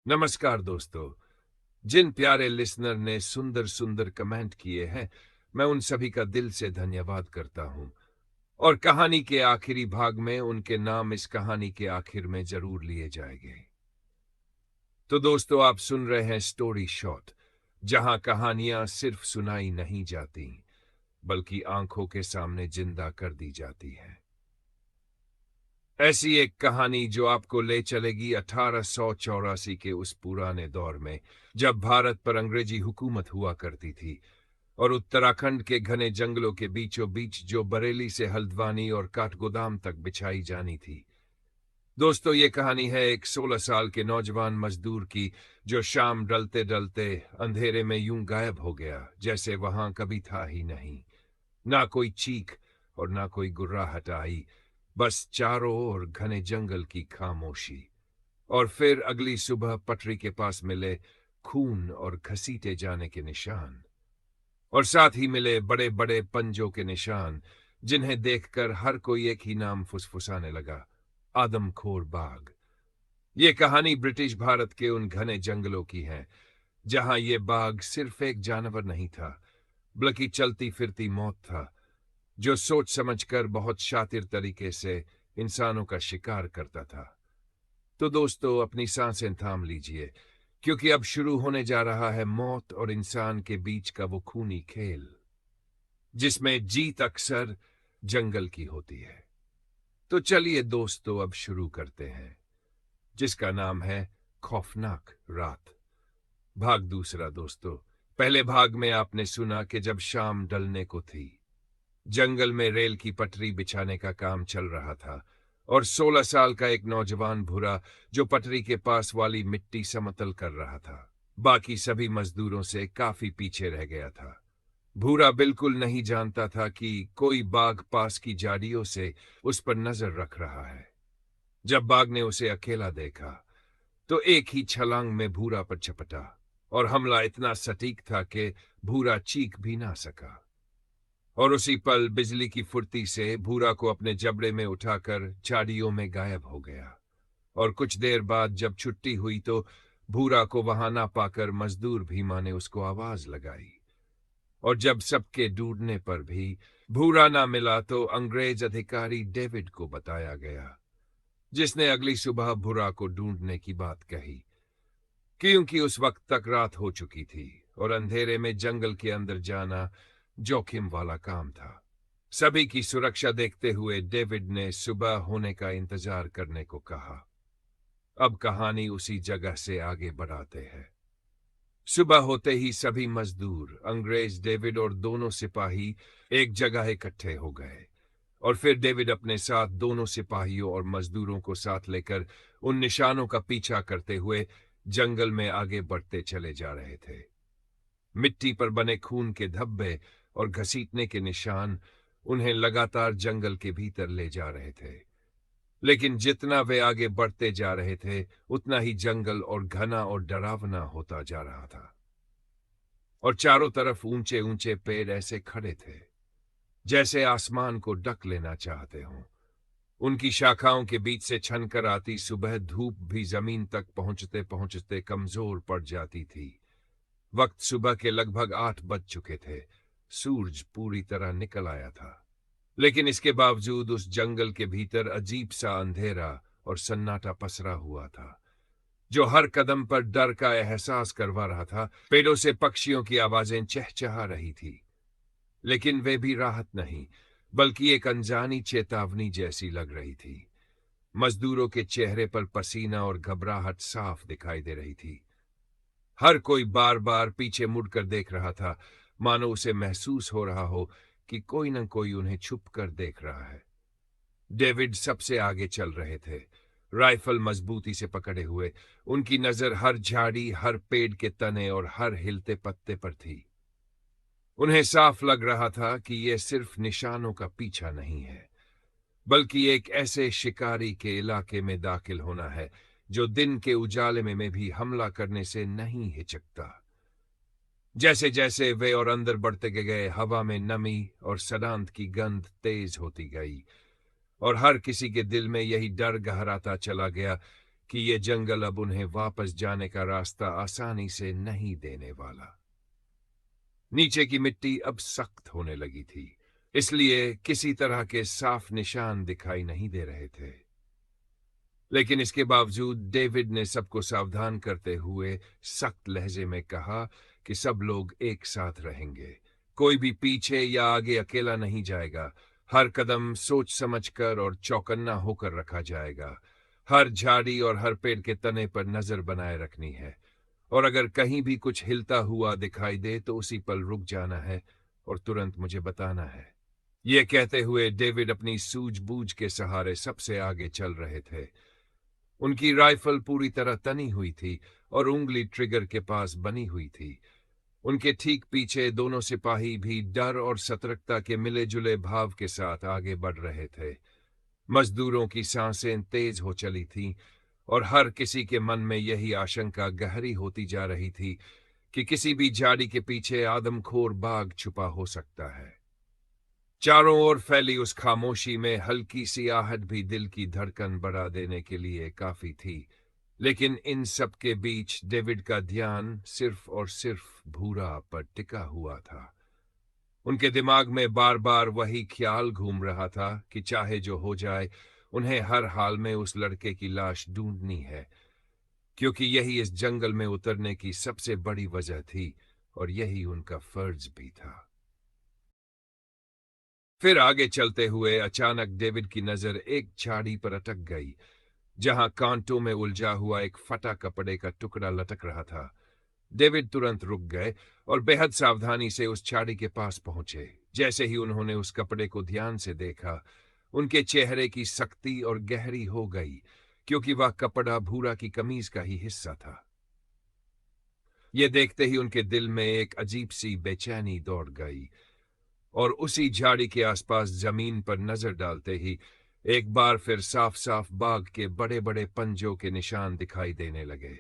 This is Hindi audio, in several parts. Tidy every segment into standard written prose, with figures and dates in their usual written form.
नमस्कार दोस्तों। जिन प्यारे लिसनर ने सुंदर सुंदर कमेंट किए हैं, मैं उन सभी का दिल से धन्यवाद करता हूं। और कहानी के आखिरी भाग में उनके नाम इस कहानी के आखिर में जरूर लिए जाएंगे। तो दोस्तों, आप सुन रहे हैं स्टोरी शॉट, जहां कहानियां सिर्फ सुनाई नहीं जाती, बल्कि आंखों के सामने जिंदा कर दी जाती हैं। ऐसी एक कहानी जो आपको ले चलेगी 1884 के उस पुराने दौर में, जब भारत पर अंग्रेजी हुकूमत हुआ करती थी और उत्तराखंड के घने जंगलों के बीचों बीच जो बरेली से हल्द्वानी और काठगोदाम तक बिछाई जानी थी। दोस्तों, ये कहानी है एक 16 साल के नौजवान मजदूर की, जो शाम ढलते ढलते अंधेरे में यूं गायब हो गया जैसे वहां कभी था ही नहीं। ना कोई चीख और ना कोई गुर्राहट आई, बस चारों ओर घने जंगल की खामोशी। और फिर अगली सुबह पटरी के पास मिले खून और घसीटे जाने के निशान, और साथ ही मिले बड़े बड़े पंजों के निशान, जिन्हें देखकर हर कोई एक ही नाम फुसफुसाने लगा, आदमखोर बाघ। ये कहानी ब्रिटिश भारत के उन घने जंगलों की है, जहां ये बाघ सिर्फ एक जानवर नहीं था, बल्कि चलती फिरती मौत था, जो सोच समझकर बहुत शातिर तरीके से इंसानों का शिकार करता था। तो दोस्तों, अपनी सांसें थाम लीजिए, क्योंकि अब शुरू होने जा रहा है मौत और इंसान के बीच का वो खूनी खेल, जिसमें जीत अक्सर जंगल की होती है। तो चलिए दोस्तों, अब शुरू करते हैं, जिसका नाम है खौफनाक रात। भाग दूसरा। दोस्तों, पहले भाग में आपने सुना कि जब शाम ढलने को थी, जंगल में रेल की पटरी बिछाने का काम चल रहा था, और 16 साल का एक नौजवान भूरा, जो पटरी के पास वाली मिट्टी समतल कर रहा था, बाकी सभी मजदूरों से काफी पीछे रह गया था। भूरा बिल्कुल नहीं जानता था कि कोई बाघ पास की झाड़ियों से उस पर नजर रख रहा है। जब बाघ ने उसे अकेला देखा, तो एक ही छलांग में भूरा पर झपटा, और हमला इतना सटीक था कि भूरा चीख भी ना सका। और उसी पल बिजली की फुर्ती से भूरा को अपने जबड़े में उठाकर झाड़ियों में गायब हो गया। और कुछ देर बाद जब छुट्टी हुई, तो भूरा को वहां ना पाकर मजदूर भीमा ने उसको आवाज लगाई। और जब सबके ढूंढने पर भी भूरा ना मिला, तो अंग्रेज अधिकारी डेविड को बताया गया, जिसने अगली सुबह भूरा को ढूंढने की बात कही, क्योंकि उस वक्त तक रात हो चुकी थी और अंधेरे में जंगल के अंदर जाना जोखिम वाला काम था। सभी की सुरक्षा देखते हुए डेविड ने सुबह होने का इंतजार करने को कहा। अब कहानी उसी जगह से आगे बढ़ाते हैं। सुबह होते ही सभी मजदूर, अंग्रेज, डेविड और दोनों सिपाही एक जगह इकट्ठे हो गए। और फिर डेविड अपने साथ दोनों सिपाहियों और मजदूरों को साथ लेकर उन निशानों का पीछा करते हुए जंगल में आगे बढ़ते चले जा रहे थे। मिट्टी पर बने खून के धब्बे और घसीटने के निशान उन्हें लगातार जंगल के भीतर ले जा रहे थे। लेकिन जितना वे आगे बढ़ते जा रहे थे, उतना ही जंगल और घना और डरावना होता जा रहा था। और चारों तरफ ऊंचे ऊंचे पेड़ ऐसे खड़े थे जैसे आसमान को ढक लेना चाहते हों। उनकी शाखाओं के बीच से छनकर आती सुबह धूप भी जमीन तक पहुंचते पहुंचते कमजोर पड़ जाती थी। वक्त सुबह के लगभग 8 बज चुके थे। सूरज पूरी तरह निकल आया था, लेकिन इसके बावजूद उस जंगल के भीतर अजीब सा अंधेरा और सन्नाटा पसरा हुआ था, जो हर कदम पर डर का एहसास करवा रहा था। पेड़ों से पक्षियों की आवाजें चहचहा रही थी, लेकिन वे भी राहत नहीं, बल्कि एक अनजानी चेतावनी जैसी लग रही थी। मजदूरों के चेहरे पर पसीना और घबराहट साफ दिखाई दे रही थी। हर कोई बार बार पीछे मुड़कर देख रहा था, मानो उसे महसूस हो रहा हो कि कोई न कोई उन्हें छुप कर देख रहा है। डेविड सबसे आगे चल रहे थे, राइफल मजबूती से पकड़े हुए। उनकी नजर हर झाड़ी, हर पेड़ के तने और हर हिलते पत्ते पर थी। उन्हें साफ लग रहा था कि यह सिर्फ निशानों का पीछा नहीं है, बल्कि एक ऐसे शिकारी के इलाके में दाखिल होना है जो दिन के उजाले में भी हमला करने से नहीं हिचकता। जैसे जैसे वे और अंदर बढ़ते गए, हवा में नमी और सदांत की गंध तेज होती गई, और हर किसी के दिल में यही डर गहराता चला गया कि ये जंगल अब उन्हें वापस जाने का रास्ता आसानी से नहीं देने वाला। नीचे की मिट्टी अब सख्त होने लगी थी, इसलिए किसी तरह के साफ निशान दिखाई नहीं दे रहे थे। लेकिन इसके बावजूद डेविड ने सबको सावधान करते हुए सख्त लहजे में कहा कि सब लोग एक साथ रहेंगे, कोई भी पीछे या आगे अकेला नहीं जाएगा। हर कदम सोच समझकर और चौकन्ना होकर रखा जाएगा। हर झाड़ी और हर पेड़ के तने पर नजर बनाए रखनी है, और अगर कहीं भी कुछ हिलता हुआ दिखाई दे तो उसी पल रुक जाना है और तुरंत मुझे बताना है। ये कहते हुए डेविड अपनी सूझबूझ के सहारे सबसे आगे चल रहे थे। उनकी राइफल पूरी तरह तनी हुई थी और उंगली ट्रिगर के पास बनी हुई थी। उनके ठीक पीछे दोनों सिपाही भी डर और सतर्कता के मिले जुले भाव के साथ आगे बढ़ रहे थे। मजदूरों की सांसें तेज हो चली थीं और हर किसी के मन में यही आशंका गहरी होती जा रही थी कि किसी भी झाड़ी के पीछे आदमखोर बाघ छुपा हो सकता है। चारों ओर फैली उस खामोशी में हल्की सी आहट भी दिल की धड़कन बढ़ा देने के लिए काफी थी। लेकिन इन सब के बीच डेविड का ध्यान सिर्फ और सिर्फ भूरा पर टिका हुआ था। उनके दिमाग में बार बार वही ख्याल घूम रहा था कि चाहे जो हो जाए, उन्हें हर हाल में उस लड़के की लाश ढूंढनी है, क्योंकि यही इस जंगल में उतरने की सबसे बड़ी वजह थी और यही उनका फर्ज भी था। फिर आगे चलते हुए अचानक डेविड की नजर एक झाड़ी पर अटक गई, जहां कांटों में उलझा हुआ एक फटा कपड़े का टुकड़ा लटक रहा था। डेविड तुरंत रुक गए और बेहद सावधानी से उस झाड़ी के पास पहुंचे। जैसे ही उन्होंने उस कपड़े को ध्यान से देखा, उनके चेहरे की सख्ती और गहरी हो गई, क्योंकि वह कपड़ा भूरा की कमीज का ही हिस्सा था। यह देखते ही उनके दिल में एक अजीब सी बेचैनी दौड़ गई, और उसी झाड़ी के आसपास जमीन पर नजर डालते ही एक बार फिर साफ साफ बाघ के बड़े बड़े पंजों के निशान दिखाई देने लगे।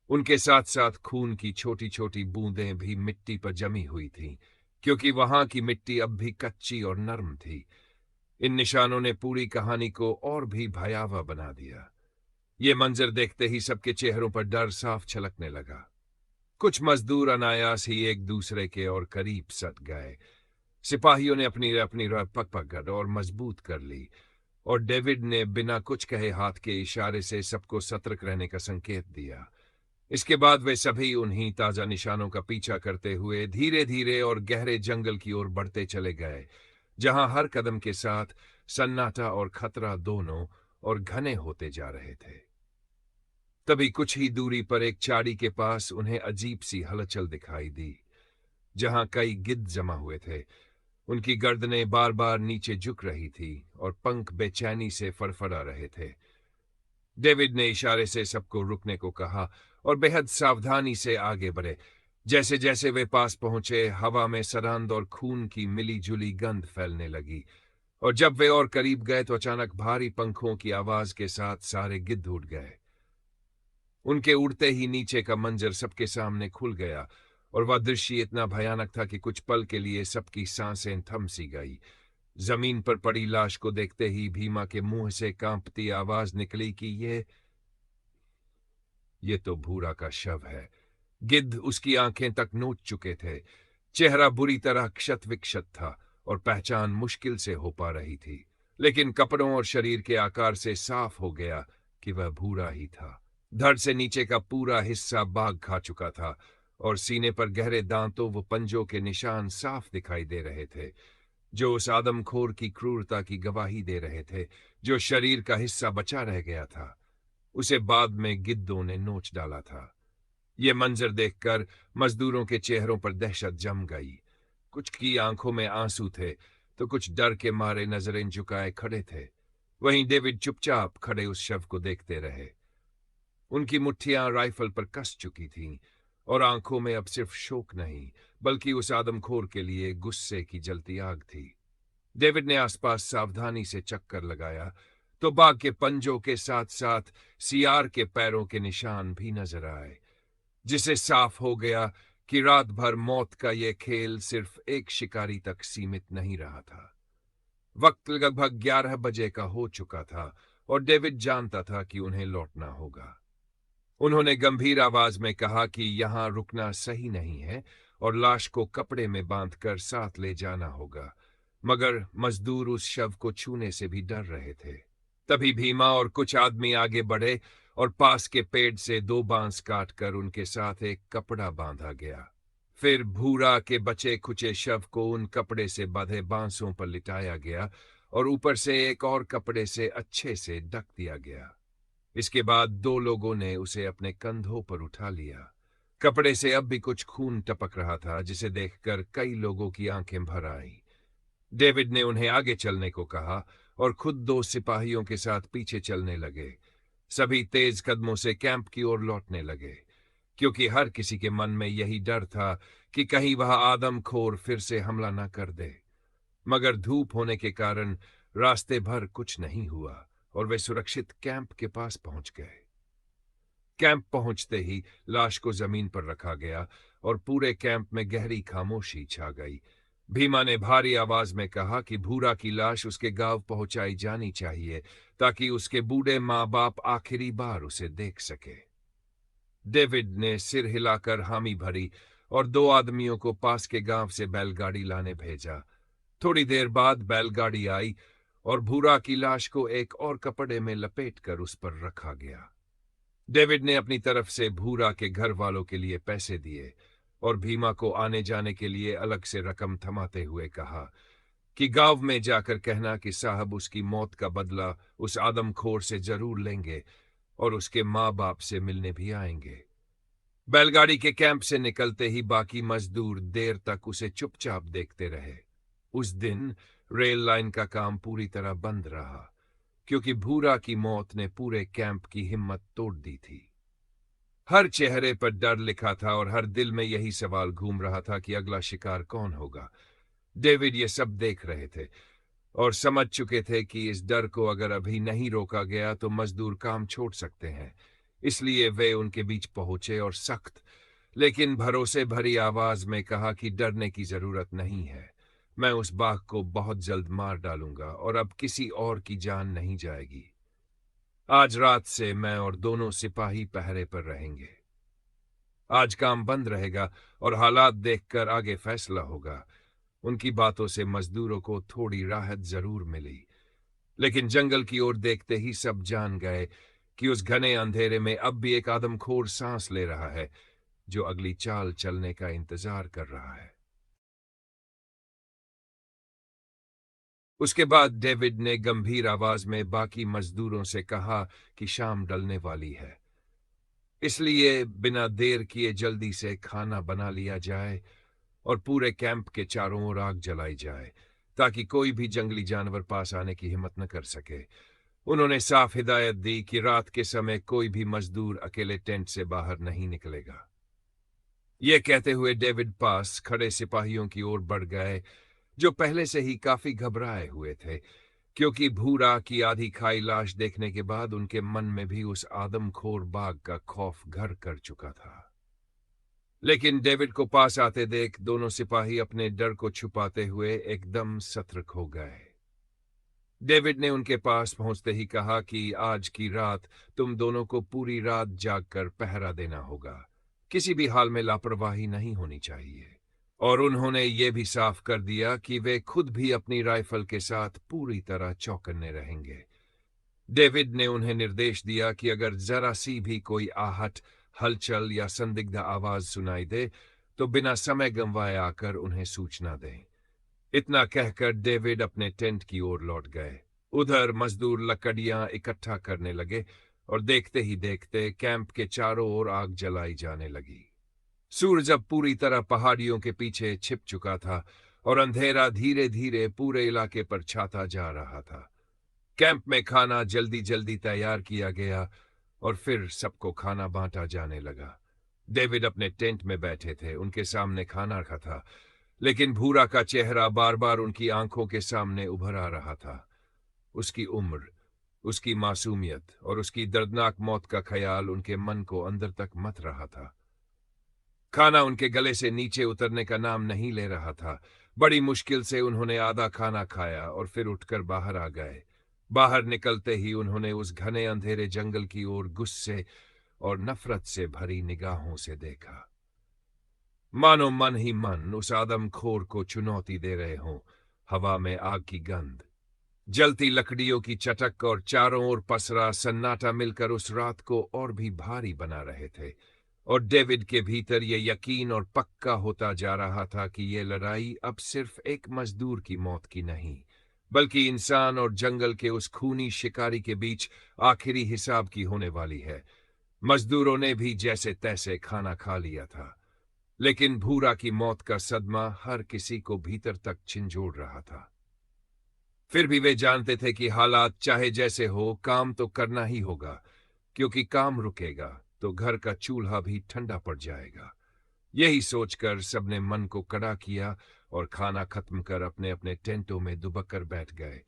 उनके साथ साथ खून की छोटी छोटी बूंदें भी मिट्टी पर जमी हुई थीं, क्योंकि वहां की मिट्टी अब भी कच्ची और नर्म थी। इन निशानों ने पूरी कहानी को और भी भयावह बना दिया। ये मंजर देखते ही सबके चेहरों पर डर साफ छलकने लगा। कुछ मजदूर अनायास ही एक दूसरे के और करीब सट गए। सिपाहियों ने अपनी अपनी पग पकड़ और मजबूत कर ली, और डेविड ने बिना कुछ कहे हाथ के इशारे से सबको सतर्क रहने का संकेत दिया। इसके बाद वे सभी उन्हीं ताजा निशानों का पीछा करते हुए धीरे धीरे और गहरे जंगल की ओर बढ़ते चले गए, जहां हर कदम के साथ सन्नाटा और खतरा दोनों और घने होते जा रहे थे। तभी कुछ ही दूरी पर एक चाड़ी के पास उन्हें अजीब सी हलचल दिखाई दी, जहां कई गिद्ध जमा हुए थे। उनकी गर्दनें बार बार नीचे झुक रही थी और पंख बेचैनी से फड़फड़ा रहे थे। डेविड ने इशारे से सबको रुकने को कहा और बेहद सावधानी से आगे बढ़े। जैसे जैसे वे पास पहुंचे, हवा में सरांद और खून की मिली जुली गंध फैलने लगी, और जब वे और करीब गए तो अचानक भारी पंखों की आवाज के साथ सारे गिद्ध उड़ गए। उनके उड़ते ही नीचे का मंजर सबके सामने खुल गया, और वह दृश्य इतना भयानक था कि कुछ पल के लिए सबकी सांसें थम सी गई। जमीन पर पड़ी लाश को देखते ही भीमा के मुंह से कांपती आवाज निकली कि ये तो भूरा का शव है। गिद्ध उसकी आंखें तक नोच चुके थे। चेहरा बुरी तरह क्षत विक्षत था और पहचान मुश्किल से हो पा रही थी, लेकिन कपड़ों और शरीर के आकार से साफ हो गया कि वह भूरा ही था। धड़ से नीचे का पूरा हिस्सा बाघ खा चुका था, और सीने पर गहरे दांतों व पंजों के निशान साफ दिखाई दे रहे थे, जो उस आदमखोर की क्रूरता की गवाही दे रहे थे। जो शरीर का हिस्सा बचा रह गया था, उसे बाद में गिद्धों ने नोच डाला था। ये मंजर देखकर मजदूरों के चेहरों पर दहशत जम गई। कुछ की आंखों में आंसू थे, तो कुछ डर के मारे नजरें झुकाए खड़े थे। वहीं डेविड चुपचाप खड़े उस शव को देखते रहे। उनकी मुट्ठियां राइफल पर कस चुकी थीं, और आंखों में अब सिर्फ शोक नहीं, बल्कि उस आदमखोर के लिए गुस्से की जलती आग थी। डेविड ने आसपास सावधानी से चक्कर लगाया, तो बाघ के पंजों के साथ साथ सियार के पैरों के निशान भी नजर आए, जिसे साफ हो गया कि रात भर मौत का यह खेल सिर्फ एक शिकारी तक सीमित नहीं रहा था। वक्त लगभग 11 बजे का हो चुका था, और डेविड जानता था कि उन्हें लौटना होगा। उन्होंने गंभीर आवाज में कहा कि यहां रुकना सही नहीं है और लाश को कपड़े में बांधकर साथ ले जाना होगा, मगर मजदूर उस शव को छूने से भी डर रहे थे। तभी भीमा और कुछ आदमी आगे बढ़े और पास के पेड़ से 2 बांस काटकर उनके साथ एक कपड़ा बांधा गया। फिर भूरा के बचे खुचे शव को उन कपड़े से बंधे बांसों पर लिटाया गया और ऊपर से एक और कपड़े से अच्छे से ढक दिया गया। इसके बाद 2 लोगों ने उसे अपने कंधों पर उठा लिया। कपड़े से अब भी कुछ खून टपक रहा था, जिसे देखकर कई लोगों की आंखें भर आईं। डेविड ने उन्हें आगे चलने को कहा और खुद 2 सिपाहियों के साथ पीछे चलने लगे। सभी तेज कदमों से कैंप की ओर लौटने लगे, क्योंकि हर किसी के मन में यही डर था कि कहीं वह आदमखोर फिर से हमला न कर दे। मगर धूप होने के कारण रास्ते भर कुछ नहीं हुआ और वे सुरक्षित कैंप के पास पहुंच गए। कैंप पहुंचते ही लाश को जमीन पर रखा गया और पूरे कैंप में गहरी खामोशी छा गई। भीमा ने भारी आवाज में कहा कि भूरा की लाश उसके गांव पहुंचाई जानी चाहिए, ताकि उसके बूढ़े माँ बाप आखिरी बार उसे देख सके। डेविड ने सिर हिलाकर हामी भरी और 2 आदमियों को पास के गांव से बैलगाड़ी लाने भेजा। थोड़ी देर बाद बैलगाड़ी आई और भूरा की लाश को एक और कपड़े में लपेटकर उस पर रखा गया। डेविड ने अपनी तरफ से भूरा के घर वालों के लिए पैसे दिए और भीमा को आने जाने के लिए अलग से रकम थमाते हुए कहा कि गांव में जाकर कहना कि साहब उसकी मौत का बदला उस आदमखोर से जरूर लेंगे और उसके माँ बाप से मिलने भी आएंगे। बैलगाड़ी के कैंप से निकलते ही बाकी मजदूर देर तक उसे चुपचाप देखते रहे। उस दिन रेल लाइन का काम पूरी तरह बंद रहा, क्योंकि भूरा की मौत ने पूरे कैंप की हिम्मत तोड़ दी थी। हर चेहरे पर डर लिखा था और हर दिल में यही सवाल घूम रहा था कि अगला शिकार कौन होगा। डेविड ये सब देख रहे थे और समझ चुके थे कि इस डर को अगर अभी नहीं रोका गया तो मजदूर काम छोड़ सकते हैं। इसलिए वे उनके बीच पहुंचे और सख्त लेकिन भरोसे भरी आवाज में कहा कि डरने की जरूरत नहीं है। मैं उस बाघ को बहुत जल्द मार डालूंगा और अब किसी और की जान नहीं जाएगी। आज रात से मैं और दोनों सिपाही पहरे पर रहेंगे। आज काम बंद रहेगा और हालात देखकर आगे फैसला होगा। उनकी बातों से मजदूरों को थोड़ी राहत जरूर मिली, लेकिन जंगल की ओर देखते ही सब जान गए कि उस घने अंधेरे में अब भी एक आदमखोर सांस ले रहा है, जो अगली चाल चलने का इंतजार कर रहा है। उसके बाद डेविड ने गंभीर आवाज में बाकी मजदूरों से कहा कि शाम ढलने वाली है, इसलिए बिना देर किए जल्दी से खाना बना लिया जाए और पूरे कैंप के चारों ओर आग जलाई जाए, ताकि कोई भी जंगली जानवर पास आने की हिम्मत न कर सके। उन्होंने साफ हिदायत दी कि रात के समय कोई भी मजदूर अकेले टेंट से बाहर नहीं निकलेगा। ये कहते हुए डेविड पास खड़े सिपाहियों की ओर बढ़ गए, जो पहले से ही काफी घबराए हुए थे, क्योंकि भूरा की आधी खाई लाश देखने के बाद उनके मन में भी उस आदमखोर बाघ का खौफ घर कर चुका था। लेकिन डेविड को पास आते देख दोनों सिपाही अपने डर को छुपाते हुए एकदम सतर्क हो गए। डेविड ने उनके पास पहुंचते ही कहा कि आज की रात तुम दोनों को पूरी रात जागकर पहरा देना होगा। किसी भी हाल में लापरवाही नहीं होनी चाहिए। और उन्होंने ये भी साफ कर दिया कि वे खुद भी अपनी राइफल के साथ पूरी तरह चौकन्ने रहेंगे। डेविड ने उन्हें निर्देश दिया कि अगर जरा सी भी कोई आहट, हलचल या संदिग्ध आवाज सुनाई दे तो बिना समय गंवाए आकर उन्हें सूचना दें। इतना कहकर डेविड अपने टेंट की ओर लौट गए। उधर मजदूर लकड़ियां इकट्ठा करने लगे और देखते ही देखते कैंप के चारों ओर आग जलाई जाने लगी। सूरज अब पूरी तरह पहाड़ियों के पीछे छिप चुका था और अंधेरा धीरे धीरे पूरे इलाके पर छाता जा रहा था। कैंप में खाना जल्दी जल्दी तैयार किया गया और फिर सबको खाना बांटा जाने लगा। डेविड अपने टेंट में बैठे थे, उनके सामने खाना रखा था, लेकिन भूरा का चेहरा बार बार उनकी आंखों के सामने उभर आ रहा था। उसकी उम्र, उसकी मासूमियत और उसकी दर्दनाक मौत का ख्याल उनके मन को अंदर तक मथ रहा था। खाना उनके गले से नीचे उतरने का नाम नहीं ले रहा था। बड़ी मुश्किल से उन्होंने आधा खाना खाया और फिर उठकर बाहर आ गए। बाहर निकलते ही उन्होंने उस घने अंधेरे जंगल की ओर गुस्से और नफरत से भरी निगाहों से देखा, मानो मन ही मन उस आदमखोर को चुनौती दे रहे हों। हवा में आग की गंध, जलती लकड़ियों की चटक और चारों ओर पसरा सन्नाटा मिलकर उस रात को और भी भारी बना रहे थे। और डेविड के भीतर ये यकीन और पक्का होता जा रहा था कि ये लड़ाई अब सिर्फ एक मजदूर की मौत की नहीं, बल्कि इंसान और जंगल के उस खूनी शिकारी के बीच आखिरी हिसाब की होने वाली है। मजदूरों ने भी जैसे तैसे खाना खा लिया था, लेकिन भूरा की मौत का सदमा हर किसी को भीतर तक झिंझोड़ रहा था। फिर भी वे जानते थे कि हालात चाहे जैसे हो, काम तो करना ही होगा, क्योंकि काम रुकेगा तो घर का चूल्हा भी ठंडा पड़ जाएगा। यही सोचकर सबने मन को कड़ा किया और खाना खत्म कर अपने अपने टेंटों में दुबक कर बैठ गए।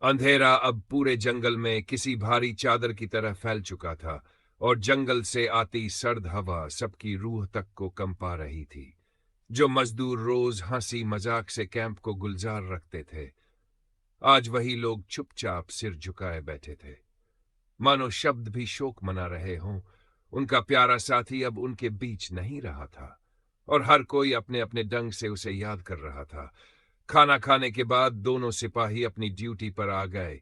अंधेरा अब पूरे जंगल में किसी भारी चादर की तरह फैल चुका था और जंगल से आती सर्द हवा सबकी रूह तक को कंपा रही थी। जो मजदूर रोज हंसी मजाक से कैंप को गुलजार रखते थे, आज वही लोग चुपचाप सिर झुकाए बैठे थे, मानो शब्द भी शोक मना रहे हों। उनका प्यारा साथी अब उनके बीच नहीं रहा था और हर कोई अपने अपने ढंग से उसे याद कर रहा था। खाना खाने के बाद दोनों सिपाही अपनी ड्यूटी पर आ गए,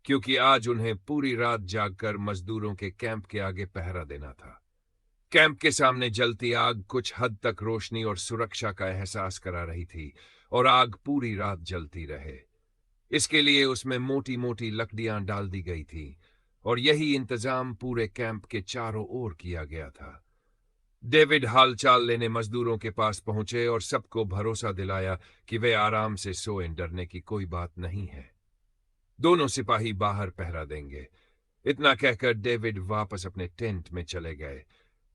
क्योंकि आज उन्हें पूरी रात जागकर मजदूरों के कैंप के आगे पहरा देना था। कैंप के सामने जलती आग कुछ हद तक रोशनी और सुरक्षा का एहसास करा रही थी, और आग पूरी रात जलती रहे इसके लिए उसमें मोटी मोटी लकड़ियां डाल दी गई थी, और यही इंतजाम पूरे कैंप के चारों ओर किया गया था। डेविड हालचाल लेने मजदूरों के पास पहुंचे और सबको भरोसा दिलाया कि वे आराम से सोएं, डरने की कोई बात नहीं है। दोनों सिपाही बाहर पहरा देंगे। इतना कहकर डेविड वापस अपने टेंट में चले गए।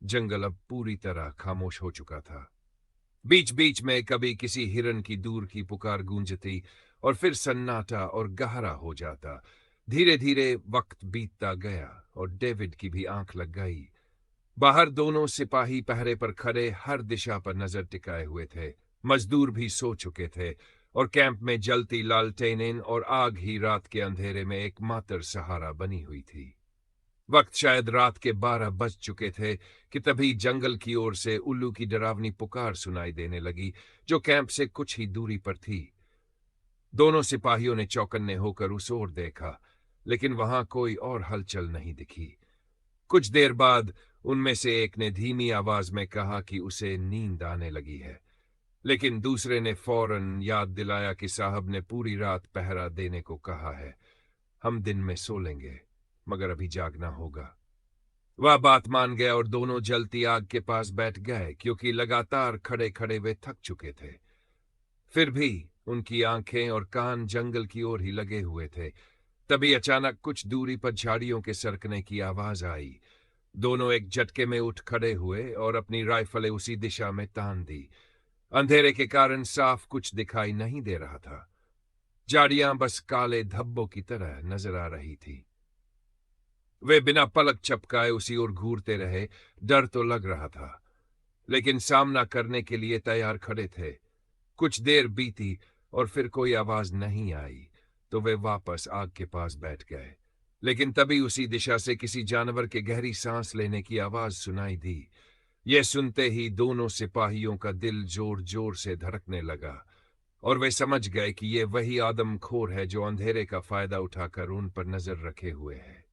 जंगल अब पूरी तरह खामोश हो चुका था। बीच बीच में कभी किसी हिरन की दूर की पुकार गूंजती और फिर सन्नाटा और गहरा हो जाता। धीरे धीरे वक्त बीतता गया और डेविड की भी आंख लग गई। बाहर दोनों सिपाही पहरे पर खड़े हर दिशा पर नजर टिकाए हुए थे। मजदूर भी सो चुके थे और कैंप में जलती लालटेनें और आग ही रात के अंधेरे में एकमात्र सहारा बनी हुई थी। वक्त शायद रात के 12 बज चुके थे कि तभी जंगल की ओर से उल्लू की डरावनी पुकार सुनाई देने लगी, जो कैंप से कुछ ही दूरी पर थी। दोनों सिपाहियों ने चौकन्ने होकर उस ओर देखा, लेकिन वहां कोई और हलचल नहीं दिखी। कुछ देर बाद उनमें से एक ने धीमी आवाज में कहा कि उसे नींद आने लगी है, लेकिन दूसरे ने फौरन याद दिलाया कि साहब ने पूरी रात पहरा देने को कहा है। हम दिन में सो लेंगे, मगर अभी जागना होगा। वह बात मान गया और दोनों जलती आग के पास बैठ गए, क्योंकि लगातार खड़े खड़े वे थक चुके थे। फिर भी उनकी आंखें और कान जंगल की ओर ही लगे हुए थे। तभी अचानक कुछ दूरी पर झाड़ियों के सरकने की आवाज आई। दोनों एक झटके में उठ खड़े हुए और अपनी राइफलें उसी दिशा में तान दी। अंधेरे के कारण साफ कुछ दिखाई नहीं दे रहा था। झाड़ियां बस काले धब्बों की तरह नजर आ रही थी। वे बिना पलक झपकाए उसी ओर घूरते रहे। डर तो लग रहा था, लेकिन सामना करने के लिए तैयार खड़े थे। कुछ देर बीती और फिर कोई आवाज नहीं आई, तो वे वापस आग के पास बैठ गए। लेकिन तभी उसी दिशा से किसी जानवर के गहरी सांस लेने की आवाज सुनाई दी। यह सुनते ही दोनों सिपाहियों का दिल जोर जोर से धड़कने लगा, और वे समझ गए कि यह वही आदमखोर है जो अंधेरे का फायदा उठाकर उन पर नजर रखे हुए है।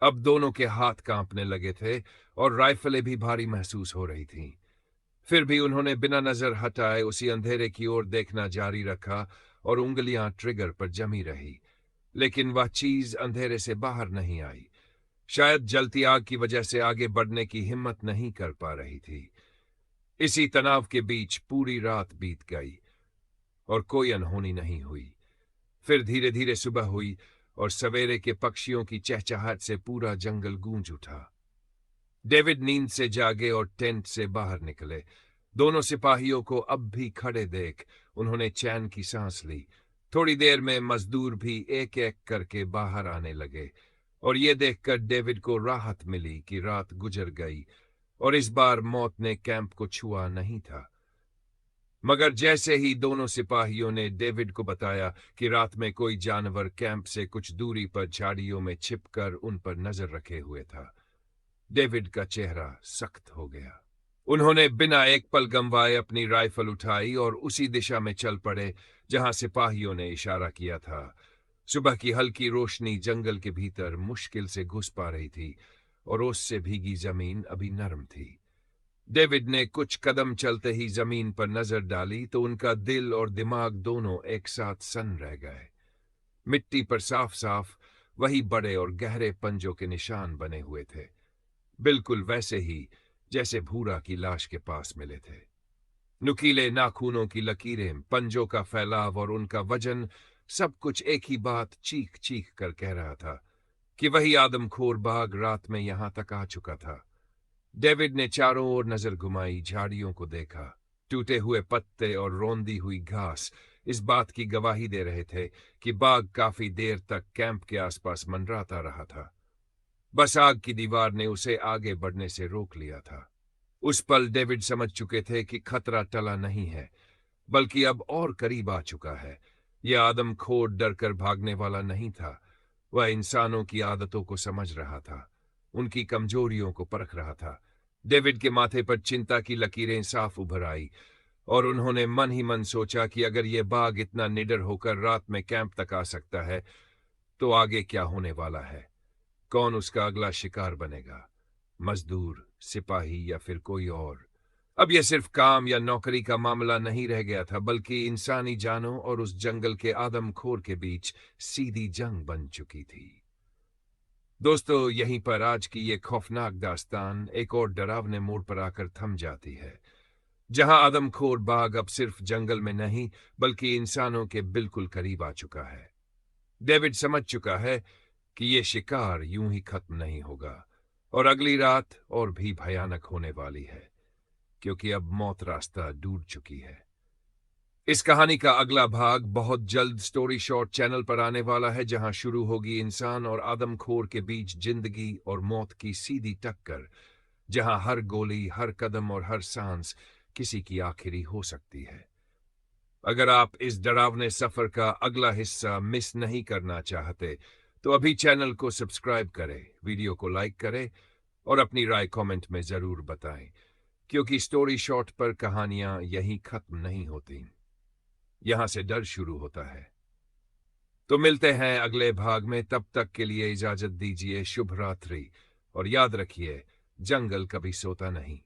अब दोनों के हाथ कांपने लगे थे और राइफलें भी भारी महसूस हो रही थीं। फिर भी उन्होंने बिना नजर हटाए उसी अंधेरे की ओर देखना जारी रखा और उंगलियां ट्रिगर पर जमी रही, लेकिन वह चीज अंधेरे से बाहर नहीं आई। शायद जलती आग की वजह से आगे बढ़ने की हिम्मत नहीं कर पा रही थी। इसी तनाव के बीच पूरी रात बीत गई और कोई अनहोनी नहीं हुई। फिर धीरे धीरे सुबह हुई और सवेरे के पक्षियों की चहचहाहट से पूरा जंगल गूंज उठा। डेविड नींद से जागे और टेंट से बाहर निकले। दोनों सिपाहियों को अब भी खड़े देख उन्होंने चैन की सांस ली। थोड़ी देर में मजदूर भी एक एक करके बाहर आने लगे, और ये देखकर डेविड को राहत मिली कि रात गुजर गई और इस बार मौत ने कैंप को छुआ नहीं था। मगर जैसे ही दोनों सिपाहियों ने डेविड को बताया कि रात में कोई जानवर कैंप से कुछ दूरी पर झाड़ियों में छिपकर उन पर नजर रखे हुए था, डेविड का चेहरा सख्त हो गया। उन्होंने बिना एक पल गंवाए अपनी राइफल उठाई और उसी दिशा में चल पड़े जहां सिपाहियों ने इशारा किया था। सुबह की हल्की रोशनी जंगल के भीतर मुश्किल से घुस पा रही थी और ओस से भीगी जमीन अभी नरम थी। डेविड ने कुछ कदम चलते ही जमीन पर नजर डाली तो उनका दिल और दिमाग दोनों एक साथ सन रह गए। मिट्टी पर साफ साफ वही बड़े और गहरे पंजों के निशान बने हुए थे, बिल्कुल वैसे ही जैसे भूरा की लाश के पास मिले थे। नुकीले नाखूनों की लकीरें, पंजों का फैलाव और उनका वजन, सब कुछ एक ही बात चीख चीख कर कह रहा था कि वही आदमखोर बाघ रात में यहां तक आ चुका था। डेविड ने चारों ओर नजर घुमाई, झाड़ियों को देखा। टूटे हुए पत्ते और रौंदी हुई घास इस बात की गवाही दे रहे थे कि बाघ काफी देर तक कैंप के आसपास मंडराता रहा था। बस आग की दीवार ने उसे आगे बढ़ने से रोक लिया था। उस पल डेविड समझ चुके थे कि खतरा टला नहीं है, बल्कि अब और करीब आ चुका है। यह आदमखोर डरकर भागने वाला नहीं था, वह इंसानों की आदतों को समझ रहा था, उनकी कमजोरियों को परख रहा था। डेविड के माथे पर चिंता की लकीरें साफ उभर आई और उन्होंने मन ही मन सोचा कि अगर यह बाघ इतना निडर होकर रात में कैंप तक आ सकता है, तो आगे क्या होने वाला है? कौन उसका अगला शिकार बनेगा? मजदूर, सिपाही या फिर कोई और? अब यह सिर्फ काम या नौकरी का मामला नहीं रह गया था, बल्कि इंसानी जानों और उस जंगल के आदमखोर के बीच सीधी जंग बन चुकी थी। दोस्तों, यहीं पर आज की ये खौफनाक दास्तान एक और डरावने मोड़ पर आकर थम जाती है, जहां आदमखोर बाघ अब सिर्फ जंगल में नहीं, बल्कि इंसानों के बिल्कुल करीब आ चुका है। डेविड समझ चुका है कि ये शिकार यूं ही खत्म नहीं होगा और अगली रात और भी भयानक होने वाली है, क्योंकि अब मौत रास्ता ढूंढ चुकी है। इस कहानी का अगला भाग बहुत जल्द स्टोरी शॉर्ट चैनल पर आने वाला है, जहां शुरू होगी इंसान और आदमखोर के बीच जिंदगी और मौत की सीधी टक्कर, जहां हर गोली, हर कदम और हर सांस किसी की आखिरी हो सकती है। अगर आप इस डरावने सफर का अगला हिस्सा मिस नहीं करना चाहते, तो अभी चैनल को सब्सक्राइब करें, वीडियो को लाइक करें और अपनी राय कमेंट में जरूर बताएं, क्योंकि स्टोरी शॉर्ट पर कहानियां यहीं खत्म नहीं होती, यहां से डर शुरू होता है। तो मिलते हैं अगले भाग में, तब तक के लिए इजाजत दीजिए। शुभ रात्रि और याद रखिए, जंगल कभी सोता नहीं।